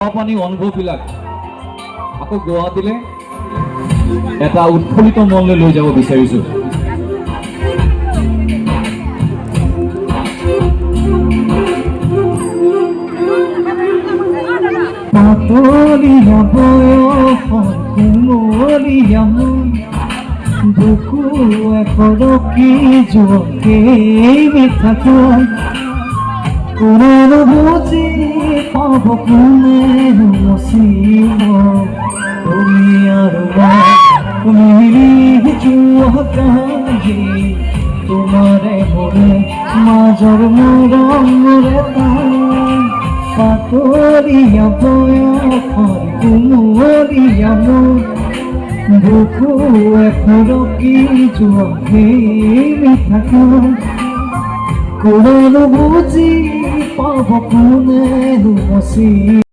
পানী অনুভৱবিলাক আকৌ গুৱাহাটীলৈ এটা উৎফুল্লিত মনলৈ লৈ যাব বিচাৰিছোঁ। পাতলীয়া বয়সৰ কুমলীয়া মন বুকু এসৰকি যোৱাকেই মিঠা কোৱা কোনেনো বুজি পাব কোনেনো নচিব তুমি আৰু মই মিলি যোৱা কাহি তোমাৰে মোৰে মাজৰ মৰমৰে তাই পাতলীয়া বয়সৰ কুমলীয়া মন বুকু এসৰকি যোৱাকেই মিঠা কোৱা কোনেনো বুজি পাব কোনেনো নচিব।